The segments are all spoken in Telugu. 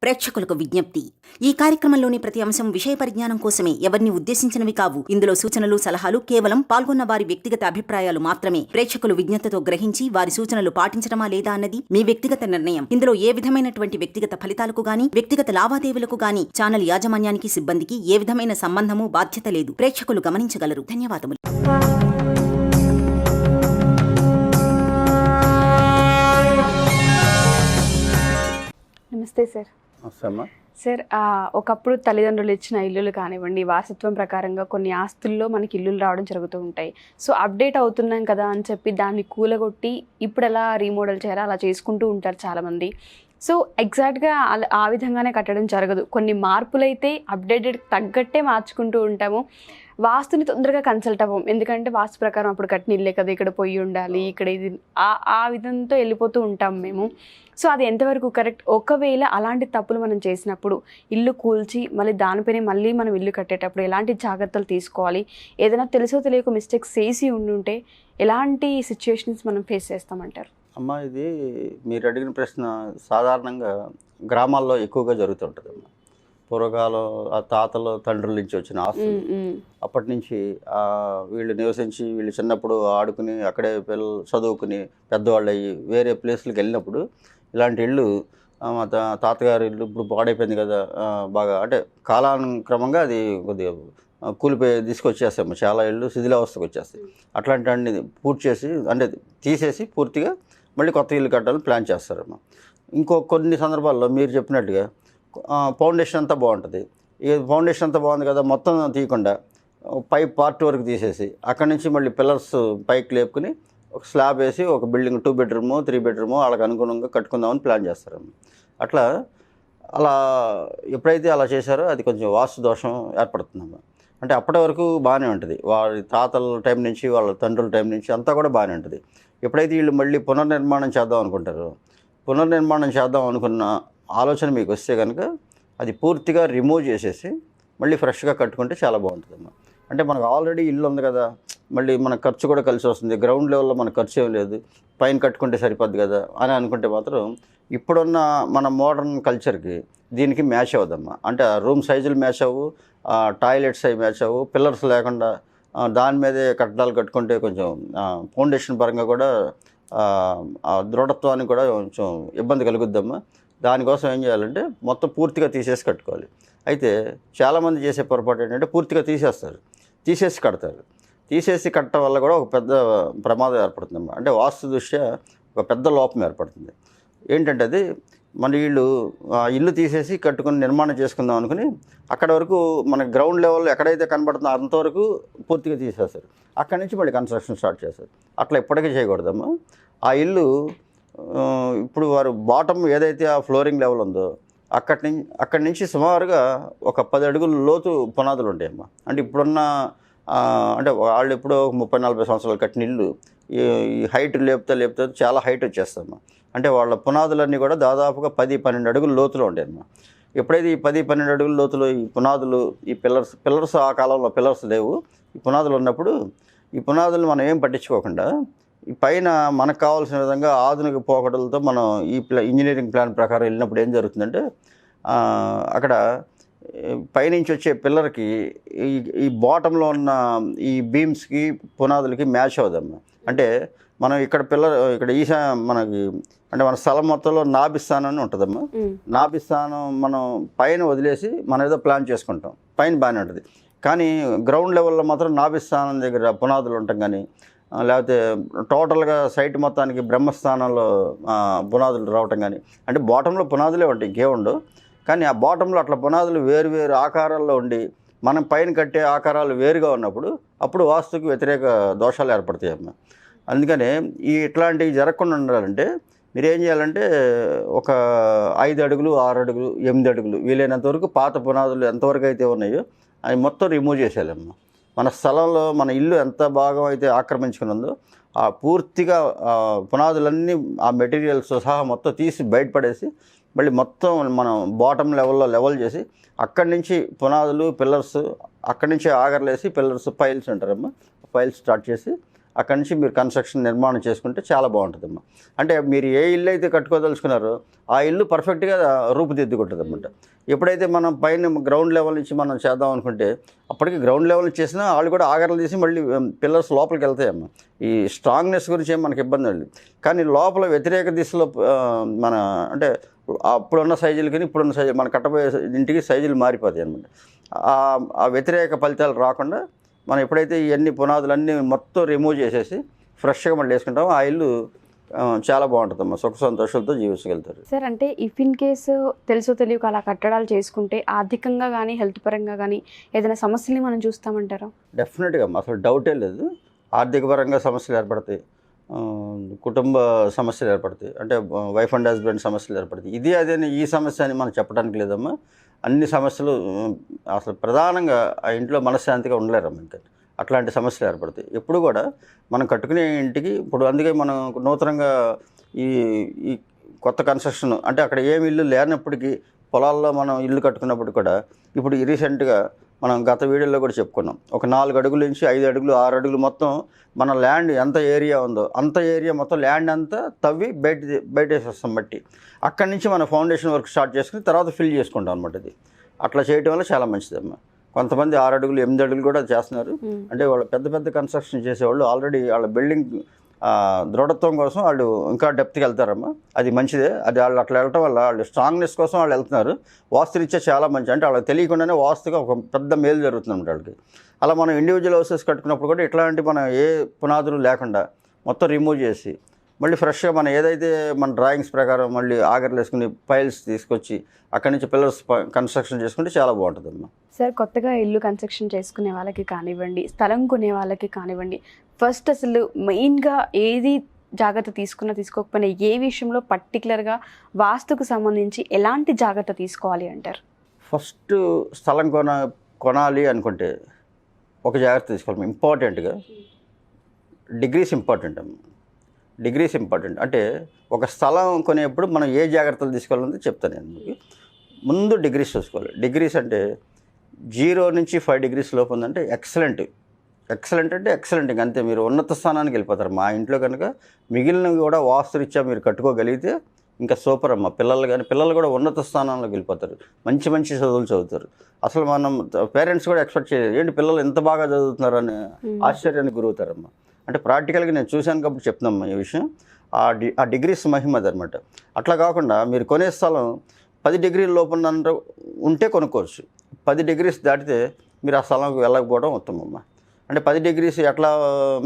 ప్రేక్షకులకు విజ్ఞప్తి. ఈ కార్యక్రమంలోని ప్రతి అంశం విషయ పరిజ్ఞానం కోసమే, ఎవరిని ఉద్దేశించినవి కావు. ఇందులో సూచనలు, సలహాలు కేవలం పాల్గొన్న వారి వ్యక్తిగత అభిప్రాయాలు మాత్రమే. ప్రేక్షకులు విజ్ఞతతో గ్రహించి వారి సూచనలు పాటించడమా లేదా అన్నది మీ వ్యక్తిగత నిర్ణయం. ఇందులో ఏ విధమైనటువంటి వ్యక్తిగత ఫలితాలకు గాని, వ్యక్తిగత లావాదేవీలకు గాని ఛానల్ యాజమాన్యానికి, సిబ్బందికి ఏ విధమైన సంబంధము, బాధ్యత లేదు. ప్రేక్షకులు గమనించగలరు. ధన్యవాదములు. నమస్తే సార్. సార్, ఒకప్పుడు తల్లిదండ్రులు ఇచ్చిన ఇల్లులు కానివ్వండి, వారసత్వం ప్రకారంగా కొన్ని ఆస్తుల్లో మనకి ఇల్లులు రావడం జరుగుతూ ఉంటాయి. సో అప్డేట్ అవుతున్నాం కదా అని చెప్పి దాన్ని కూలగొట్టి ఇప్పుడు ఎలా రీమోడల్ చేయాలో అలా చేసుకుంటూ ఉంటారు చాలామంది. సో ఎగ్జాక్ట్గా ఆ విధంగానే కట్టడం జరగదు. కొన్ని మార్పులైతే అప్డేటెడ్ తగ్గట్టే మార్చుకుంటూ ఉంటాము. వాస్తుని తొందరగా కన్సల్ట్ అవ్వం, ఎందుకంటే వాస్తు ప్రకారం అప్పుడు కట్టిన ఇల్లే కదా, ఇక్కడ పొయ్యి ఉండాలి, ఇక్కడ ఇది ఆ విధంతో వెళ్ళిపోతూ ఉంటాం మేము. సో అది ఎంతవరకు కరెక్ట్? ఒకవేళ అలాంటి తప్పులు మనం చేసినప్పుడు ఇల్లు కూల్చి మళ్ళీ దానిపైనే మళ్ళీ మనం ఇల్లు కట్టేటప్పుడు ఎలాంటి జాగ్రత్తలు తీసుకోవాలి? ఏదైనా తెలుసో తెలియక మిస్టేక్స్ చేసి ఉండుంటే ఎలాంటి సిచ్యువేషన్స్ మనం ఫేస్ చేస్తామంటారు? అమ్మ, ఇది మీరు అడిగిన ప్రశ్న సాధారణంగా గ్రామాల్లో ఎక్కువగా జరుగుతుంటుంది అమ్మ. పూర్వకాలం ఆ తాతలు తండ్రుల నుంచి వచ్చిన ఆస్తులు, అప్పటి నుంచి వీళ్ళు నివసించి వీళ్ళు చిన్నప్పుడు ఆడుకుని అక్కడే పిల్లలు చదువుకుని పెద్దవాళ్ళు అయ్యి వేరే ప్లేస్లకు వెళ్ళినప్పుడు ఇలాంటి ఇళ్ళు, మా తాతగారి ఇల్లు ఇప్పుడు పాడైపోయింది కదా, బాగా అంటే కాలానుక్రమంగా అది కొద్దిగా కూలిపోయి తీసుకొచ్చేస్తాము. చాలా ఇళ్ళు శిథిలావస్థకు వచ్చేస్తాయి. అట్లాంటి పూర్తి చేసి అంటే తీసేసి పూర్తిగా మళ్ళీ కొత్త ఇల్లు కట్టాలని ప్లాన్ చేస్తారమ్మ. కొన్ని సందర్భాల్లో మీరు చెప్పినట్టుగా ఫౌండేషన్ అంతా బాగుంటుంది. ఈ ఫౌండేషన్ అంతా బాగుంది కదా, మొత్తం తీయకుండా పై పార్ట్ వరకు తీసేసి అక్కడి నుంచి మళ్ళీ పిల్లర్స్ పైకి లేపుకుని ఒక స్లాబ్ వేసి ఒక బిల్డింగ్ 2 బెడ్రూమ్ 3 బెడ్రూమ్ వాళ్ళకి అనుగుణంగా కట్టుకుందామని ప్లాన్ చేస్తారమ్మ. అలా ఎప్పుడైతే అలా చేశారో అది కొంచెం వాస్తు దోషం ఏర్పడుతుందమ్మ. అంటే అప్పటి వరకు బాగానే ఉంటుంది, వారి తాతల టైం నుంచి వాళ్ళ తండ్రుల టైం నుంచి అంతా కూడా బాగానే ఉంటుంది. ఎప్పుడైతే వీళ్ళు మళ్ళీ పునర్నిర్మాణం చేద్దాం అనుకుంటారో, పునర్నిర్మాణం చేద్దాం అనుకున్న ఆలోచన మీకు వస్తే కనుక అది పూర్తిగా రిమూవ్ చేసేసి మళ్ళీ ఫ్రెష్గా కట్టుకుంటే చాలా బాగుంటుందమ్మా. అంటే మనకు ఆల్రెడీ ఇల్లు ఉంది కదా, మళ్ళీ మన ఖర్చు కూడా కలిసి వస్తుంది, గ్రౌండ్ లెవెల్లో మన ఖర్చు ఏం లేదు, పైన కట్టుకుంటే సరిపోద్ది కదా అని అనుకుంటే మాత్రం ఇప్పుడున్న మన మోడర్న్ కల్చర్కి దీనికి మ్యాచ్ అవ్వదమ్మా. అంటే రూమ్ సైజులు మ్యాచ్ అవ్వు, టాయిలెట్స్ అవి మ్యాచ్ అవ్వు, పిల్లర్స్ లేకుండా దాని మీదే కట్టడాలు కట్టుకుంటే కొంచెం ఫౌండేషన్ పరంగా కూడా దృఢత్వానికి కూడా కొంచెం ఇబ్బంది కలుగుద్దమ్మా. దానికోసం ఏం చేయాలంటే మొత్తం పూర్తిగా తీసేసి కట్టుకోవాలి. అయితే చాలామంది చేసే పొరపాటు ఏంటంటే పూర్తిగా తీసేసి కడతారు. తీసేసి కట్టడం వల్ల కూడా ఒక పెద్ద ప్రమాదం ఏర్పడుతుందమ్మా. అంటే వాస్తు దృష్ట్యా ఒక పెద్ద లోపం ఏర్పడుతుంది. ఏంటంటే అది మన ఇల్లు తీసేసి కట్టుకుని నిర్మాణం చేసుకుందాం అనుకుని అక్కడ వరకు మన గ్రౌండ్ లెవెల్లో ఎక్కడైతే కనబడుతుందో అంతవరకు పూర్తిగా తీసేస్తారు. అక్కడి నుంచి మళ్ళీ కన్స్ట్రక్షన్ స్టార్ట్ చేస్తారు. అట్లా ఎప్పటికీ చేయకూడదమ్మా. ఆ ఇల్లు ఇప్పుడు వారు బాటమ్ ఏదైతే ఆ ఫ్లోరింగ్ లెవెల్ ఉందో అక్కడి నుంచి సుమారుగా ఒక 10 అడుగుల లోతు పునాదులు ఉంటాయమ్మా. అంటే ఇప్పుడున్న అంటే వాళ్ళు ఎప్పుడో 30-40 సంవత్సరాలు కట్టిన ఇల్లు ఈ హైట్ లేపుతా చాలా హైట్ వచ్చేస్తామ్మా. అంటే వాళ్ళ పునాదులన్నీ కూడా దాదాపుగా 10-12 అడుగుల లోతులో ఉంటాయమ్మా. ఎప్పుడైతే ఈ 10-12 అడుగుల లోతులో ఈ పునాదులు, ఈ పిల్లర్స్ ఆ కాలంలో పిల్లర్స్ లేవు, ఈ పునాదులు ఉన్నప్పుడు ఈ పునాదులు మనం ఏం పట్టించుకోకుండా ఈ పైన మనకు కావాల్సిన విధంగా ఆధునిక పోకడలతో మనం ఇంజనీరింగ్ ప్లాన్ ప్రకారం వెళ్ళినప్పుడు ఏం జరుగుతుందంటే అక్కడ పైనుంచి వచ్చే పిల్లర్కి ఈ బాటంలో ఉన్న ఈ బీమ్స్కి పునాదులకి మ్యాచ్ అవుదమ్మా. అంటే మనం ఇక్కడ మనకి అంటే మన స్థలం మొత్తంలో నాభిస్థానం అని ఉంటుందమ్మా. నాభిస్థానం మనం పైన వదిలేసి మనం ఏదో ప్లాన్ చేసుకుంటాం, పైన బాగానే ఉంటుంది. కానీ గ్రౌండ్ లెవెల్లో మాత్రం నాభిస్థానం దగ్గర పునాదులు ఉంటాం, కానీ లేకపోతే టోటల్గా సైట్ మొత్తానికి బ్రహ్మస్థానంలో పునాదులు రావటం కానీ, అంటే బాటంలో పునాదులే ఉంటాయి, ఇంకేముండవు. కానీ ఆ బాటంలో అట్లా పునాదులు వేరు ఆకారాల్లో ఉండి మనం పైన కట్టే ఆకారాలు వేరుగా ఉన్నప్పుడు అప్పుడు వాస్తుకి వ్యతిరేక దోషాలు ఏర్పడతాయి అమ్మ. అందుకనే ఇట్లాంటివి జరగకుండా ఉండాలంటే మీరు ఏం చేయాలంటే ఒక 5 అడుగులు 6 అడుగులు 8 అడుగులు వీలైనంత వరకు పాత పునాదులు ఎంతవరకు అయితే ఉన్నాయో అవి మొత్తం రిమూవ్ చేసేయాలమ్మా. మన స్థలంలో మన ఇల్లు ఎంత భాగం అయితే ఆక్రమించుకున్నదో ఆ పూర్తిగా పునాదులన్నీ ఆ మెటీరియల్స్ సహా మొత్తం తీసి బయటపడేసి మళ్ళీ మొత్తం మనం బాటమ్ లెవెల్లో లెవెల్ చేసి అక్కడి నుంచి పునాదులు పిల్లర్స్ అక్కడి నుంచి ఆగర్లేసి పిల్లర్స్ పైల్స్ అంటారమ్మా, పైల్స్ స్టార్ట్ చేసి అక్కడి నుంచి మీరు కన్స్ట్రక్షన్ నిర్మాణం చేసుకుంటే చాలా బాగుంటుందమ్మా. అంటే మీరు ఏ ఇల్లు అయితే కట్టుకోదలుచుకున్నారో ఆ ఇల్లు పర్ఫెక్ట్గా రూపుదిద్దుకుంటుంది అన్నమాట. ఎప్పుడైతే మనం పైన గ్రౌండ్ లెవెల్ నుంచి మనం చేద్దాం అనుకుంటే అప్పటికి గ్రౌండ్ లెవెల్ చేసినా వాళ్ళు కూడా ఆగర్లు తీసి మళ్ళీ పిల్లర్స్ లోపలికి వెళ్తాయమ్మా. ఈ స్ట్రాంగ్నెస్ గురించి ఏం మనకి ఇబ్బంది లేదు. కానీ లోపల వ్యతిరేక దిశలో మన అంటే అప్పుడున్న సైజులు కానీ ఇప్పుడున్న సైజులు మన కట్టబోయే ఇంటికి సైజులు మారిపోతాయి అనమాట. ఆ వ్యతిరేక ఫలితాలు రాకుండా మనం ఎప్పుడైతే ఇవన్నీ పునాదులన్నీ మొత్తం రిమూవ్ చేసేసి ఫ్రెష్గా మళ్ళీ వేసుకుంటామో ఆ ఇల్లు చాలా బాగుంటుందమ్మా. సుఖ సంతోషాలతో జీవించగలుగుతారు. సార్ అంటే ఇఫ్ ఇన్ కేసు తెలుసో తెలియక అలా కట్టడాలు చేసుకుంటే ఆర్థికంగా కానీ హెల్త్ పరంగా కానీ ఏదైనా సమస్యల్ని మనం చూస్తామంటారా? డెఫినెట్గా అసలు డౌటే లేదు. ఆర్థిక పరంగా సమస్యలు ఏర్పడతాయి, కుటుంబ సమస్యలు ఏర్పడతాయి, అంటే వైఫ్ అండ్ హస్బెండ్ సమస్యలు ఏర్పడతాయి. ఇది అదే ఈ సమస్య అని మనం చెప్పడానికి లేదమ్మా. అన్ని సమస్యలు అసలు ప్రధానంగా ఆ ఇంట్లో మనశ్శాంతిగా ఉండలేరమ్మా. ఇంకా అట్లాంటి సమస్యలు ఏర్పడతాయి. ఎప్పుడు కూడా మనం కట్టుకునే ఇంటికి ఇప్పుడు అందుకే మనం నూతనంగా ఈ ఈ కొత్త కన్స్ట్రక్షన్ అంటే అక్కడ ఏమి ఇల్లు లేనప్పటికీ పొలాల్లో మనం ఇల్లు కట్టుకున్నప్పుడు కూడా ఇప్పుడు రీసెంట్గా మనం గత వీడియోలో కూడా చెప్పుకున్నాం. ఒక 4 అడుగుల నుంచి 5 అడుగులు 6 అడుగులు మొత్తం మన ల్యాండ్ ఎంత ఏరియా ఉందో అంత ఏరియా మొత్తం ల్యాండ్ అంతా తవ్వి బయటేసేస్తాం బట్టి అక్కడి నుంచి మన ఫౌండేషన్ వర్క్ స్టార్ట్ చేసుకుని తర్వాత ఫిల్ చేసుకుంటాం అనమాట. ఇది అట్లా చేయడం వల్ల చాలా మంచిదమ్మా. కొంతమంది 6 అడుగులు 8 అడుగులు కూడా చేస్తున్నారు. అంటే వాళ్ళు పెద్ద పెద్ద కన్స్ట్రక్షన్ చేసేవాళ్ళు ఆల్రెడీ వాళ్ళ బిల్డింగ్ దృఢత్వం కోసం వాళ్ళు ఇంకా డెప్త్కి వెళ్తారమ్మా. అది మంచిదే. అది వాళ్ళు అట్లా వెళ్ళటం వల్ల వాళ్ళు స్ట్రాంగ్నెస్ కోసం వాళ్ళు వెళ్తున్నారు. వాస్తురీత్యా చాలా మంచి, అంటే వాళ్ళకి తెలియకుండానే వాస్తుగా ఒక పెద్ద మేలు జరుగుతుంది వాళ్ళకి. అలా మనం ఇండివిజువల్ హౌసెస్ కట్టుకున్నప్పుడు కూడా ఇట్లాంటి మనం ఏ పునాదులు లేకుండా మొత్తం రిమూవ్ చేసి మళ్ళీ ఫ్రెష్గా మనం ఏదైతే మన డ్రాయింగ్స్ ప్రకారం మళ్ళీ ఆగర్లు వేసుకుని ఫైల్స్ తీసుకొచ్చి అక్కడి నుంచి పిల్లర్స్ కన్స్ట్రక్షన్ చేసుకుంటే చాలా బాగుంటుందమ్మా. సార్ కొత్తగా ఇల్లు కన్స్ట్రక్షన్ చేసుకునే వాళ్ళకి కానివ్వండి, స్థలం కొనే వాళ్ళకి కానివ్వండి, ఫస్ట్ అసలు మెయిన్గా ఏది జాగ్రత్త తీసుకోకపోయినా ఏ విషయంలో పర్టికులర్గా వాస్తుకు సంబంధించి ఎలాంటి జాగ్రత్త తీసుకోవాలి అంటారు? ఫస్ట్ స్థలం కొనాలి అనుకుంటే ఒక జాగ్రత్త తీసుకోవాలి. ఇంపార్టెంట్గా డిగ్రీస్ ఇంపార్టెంట్ అమ్మా. డిగ్రీస్ ఇంపార్టెంట్ అంటే ఒక స్థలం కొనేప్పుడు మనం ఏ జాగ్రత్తలు తీసుకోవాలని చెప్తాను నేను మీకు. ముందు డిగ్రీస్ చూసుకోవాలి. డిగ్రీస్ అంటే 0 నుంచి 5 డిగ్రీస్ లోపు ఉందంటే ఎక్సలెంట్. ఎక్సలెంట్ అంటే ఎక్సలెంట్ ఇంక అంతే, మీరు ఉన్నత స్థానానికి వెళ్ళిపోతారు. మా ఇంట్లో కనుక మిగిలినవి కూడా వాస్తురీత్యా మీరు కట్టుకోగలిగితే ఇంకా సూపర్ అమ్మ. పిల్లలు కూడా ఉన్నత స్థానంలోకి వెళ్ళిపోతారు, మంచి మంచి చదువులు చదువుతారు. అసలు మనం పేరెంట్స్ కూడా ఎక్స్పెక్ట్ చేయలేదు, ఏంటి పిల్లలు ఎంత బాగా చదువుతున్నారని ఆశ్చర్యానికి గురవుతారమ్మా. అంటే ప్రాక్టికల్గా నేను చూశాను కాబట్టి చెప్తున్నామ్మా ఈ విషయం. ఆ డిగ్రీస్ మహిమది అనమాట. అట్లా కాకుండా మీరు కొనే స్థలం 10 డిగ్రీల లోపల ఉంటే కొనుక్కోవచ్చు. 10 డిగ్రీస్ దాటితే మీరు ఆ స్థలంకి వెళ్ళకపోవడం ఉత్తమమ్మా. అంటే 10 డిగ్రీస్ ఎట్లా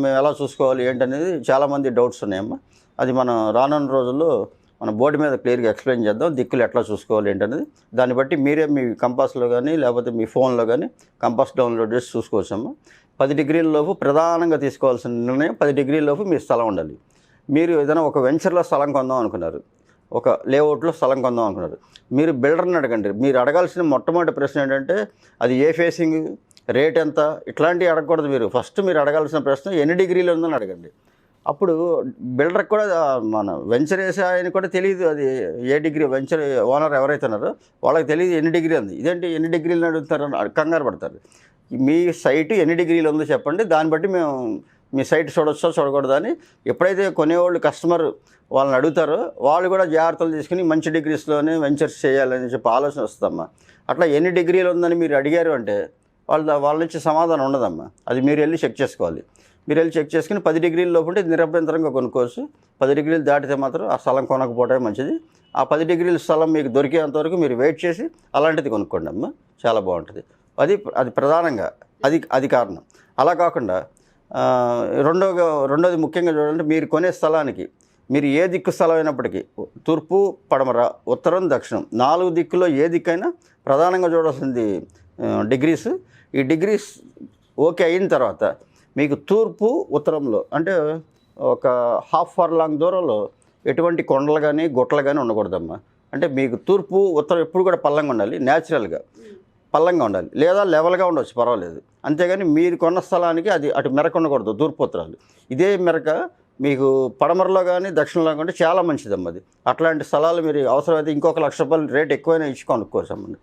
మేము ఎలా చూసుకోవాలి ఏంటనేది చాలామంది డౌట్స్ ఉన్నాయమ్మా. అది మనం రానున్న రోజుల్లో మన బోర్డు మీద క్లియర్గా ఎక్స్ప్లెయిన్ చేద్దాం, దిక్కులు ఎట్లా చూసుకోవాలి ఏంటనేది. దాన్ని బట్టి మీరే మీ కంపాస్లో కానీ లేకపోతే మీ ఫోన్లో కానీ కంపాస్ డౌన్లోడ్ చేసి చూసుకోవచ్చమ్మా. 10 డిగ్రీల లోపు ప్రధానంగా తీసుకోవాల్సిన నిర్ణయం 10 డిగ్రీల లోపు మీ స్థలం ఉండాలి. మీరు ఏదైనా ఒక వెంచర్లో స్థలం కొందాం అనుకున్నారు, ఒక లేఅవుట్లో స్థలం కొందాం అనుకున్నారు, మీరు బిల్డర్ని అడగండి. మీరు అడగాల్సిన మొట్టమొదటి ప్రశ్న ఏంటంటే అది ఏ ఫేసింగ్, రేట్ ఎంత, ఇట్లాంటివి అడగకూడదు. మీరు అడగాల్సిన ప్రశ్న ఎన్ని డిగ్రీలు ఉందని అడగండి. అప్పుడు బిల్డర్కి కూడా మన వెంచర్ వేసే ఆయన కూడా తెలియదు అది ఏ డిగ్రీ, వెంచర్ ఓనర్ ఎవరైతే ఉన్నారో వాళ్ళకి తెలియదు ఎన్ని డిగ్రీ ఉంది. ఇదేంటి ఎన్ని డిగ్రీలు అడుగుతారని కంగారు పడతారు. మీ సైటు ఎన్ని డిగ్రీలు ఉందో చెప్పండి, దాన్ని బట్టి మేము మీ సైట్ చూడొచ్చో చూడకూడదు అని ఎప్పుడైతే కొనేవాళ్ళు కస్టమర్ వాళ్ళని అడుగుతారో వాళ్ళు కూడా జాగ్రత్తలు తీసుకుని మంచి డిగ్రీస్లోనే వెంచర్స్ చేయాలని చెప్పి ఆలోచన వస్తుందమ్మా. అట్లా ఎన్ని డిగ్రీలు ఉందని మీరు అడిగారు అంటే వాళ్ళ నుంచి సమాధానం ఉండదమ్మా. అది మీరు వెళ్ళి చెక్ చేసుకోవాలి. మీరు వెళ్ళి చెక్ చేసుకుని 10 డిగ్రీల లోపు ఉంటే నిరభ్యంతరంగా కొనుక్కోవచ్చు. 10 డిగ్రీలు దాటితే మాత్రం ఆ స్థలం కొనకపోవడమే మంచిది. ఆ 10 డిగ్రీల స్థలం మీకు దొరికేంతవరకు మీరు వెయిట్ చేసి అలాంటిది కొనుక్కోండి అమ్మా, చాలా బాగుంటుంది. అది ప్రధానంగా అది కారణం. అలా కాకుండా రెండోది ముఖ్యంగా చూడాలంటే మీరు కొనే స్థలానికి మీరు ఏ దిక్కు స్థలం అయినప్పటికీ తూర్పు, పడమర, ఉత్తరం, దక్షిణం 4 దిక్కుల్లో ఏ దిక్కైనా ప్రధానంగా చూడాల్సింది డిగ్రీస్. ఈ డిగ్రీస్ ఓకే అయిన తర్వాత మీకు తూర్పు ఉత్తరంలో అంటే ఒక హాఫ్ ఫర్లాంగ్ దూరంలో ఎటువంటి కొండలు కానీ గుట్టలు కానీ ఉండకూడదమ్మా. అంటే మీకు తూర్పు ఉత్తరం ఎప్పుడు కూడా పల్లంగా ఉండాలి, న్యాచురల్గా పల్లంగా ఉండాలి, లేదా లెవెల్గా ఉండవచ్చు పర్వాలేదు. అంతేగాని మీరు కొన్న స్థలానికి అది అటు మెరక ఉండకూడదు తూర్పు ఉత్తరాలు. ఇదే మెరక మీకు పడమరలో కానీ దక్షిణంలో కానీ చాలా మంచిదమ్మా అది. అట్లాంటి స్థలాలు మీరు అవసరమైతే ఇంకొక 1,00,000 రూపాయలు రేట్ ఎక్కువైనా ఇచ్చి కొనుక్కోవచ్చమ్మండి.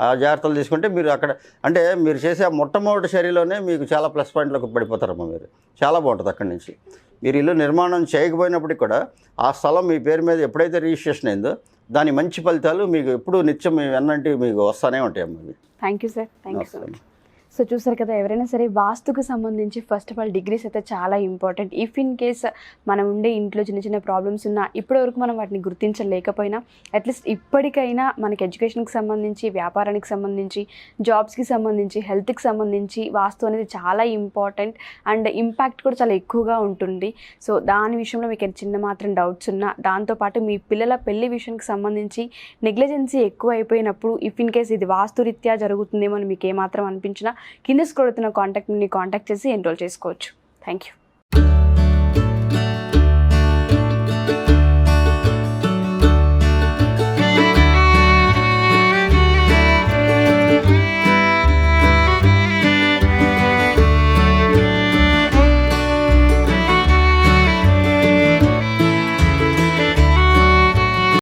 ఆ జాగ్రత్తలు తీసుకుంటే మీరు అక్కడ అంటే మీరు చేసే ఆ మొట్టమొదటి చర్యలోనే మీకు చాలా ప్లస్ పాయింట్లకు పడిపోతారమ్మా. మీరు చాలా బాగుంటుంది అక్కడి నుంచి. మీరు ఇల్లు నిర్మాణం చేయకపోయినప్పటికి కూడా ఆ స్థలం మీ పేరు మీద ఎప్పుడైతే రిజిస్ట్రేషన్ అయిందో దాని మంచి ఫలితాలు మీకు ఎప్పుడు నిత్యం వెన్నంటి మీకు వస్తూనే ఉంటాయమ్మా. Thank you sir, thank you so much. So చూసారు కదా, ఎవరైనా సరే వాస్తుకు సంబంధించి ఫస్ట్ ఆఫ్ ఆల్ డిగ్రీస్ అయితే చాలా ఇంపార్టెంట్. ఇఫ్ ఇన్ కేస్ మనం ఉండే ఇంట్లో చిన్న చిన్న ప్రాబ్లమ్స్ ఉన్నా ఇప్పటివరకు మనం వాటిని గుర్తించలేకపోయినా అట్లీస్ట్ ఇప్పటికైనా మనకి ఎడ్యుకేషన్కి సంబంధించి, వ్యాపారానికి సంబంధించి, జాబ్స్కి సంబంధించి, హెల్త్కి సంబంధించి వాస్తు అనేది చాలా ఇంపార్టెంట్ అండ్ ఇంపాక్ట్ కూడా చాలా ఎక్కువగా ఉంటుంది. సో దాని విషయంలో మీకు చిన్న మాత్రం డౌట్స్ ఉన్నా, దాంతోపాటు మీ పిల్లల పెళ్లి విషయానికి సంబంధించి నెగ్లిజెన్సీ ఎక్కువ అయిపోయినప్పుడు ఇఫ్ ఇన్ కేస్ ఇది వాస్తురీత్యా జరుగుతుందేమో అని మీకు ఏమాత్రం అనిపించినా కింద స్క్రోల్ అవుతున్న కాంటాక్ట్ని కాంటాక్ట్ చేసి ఎన్రోల్ చేసుకోవచ్చు. Thank you.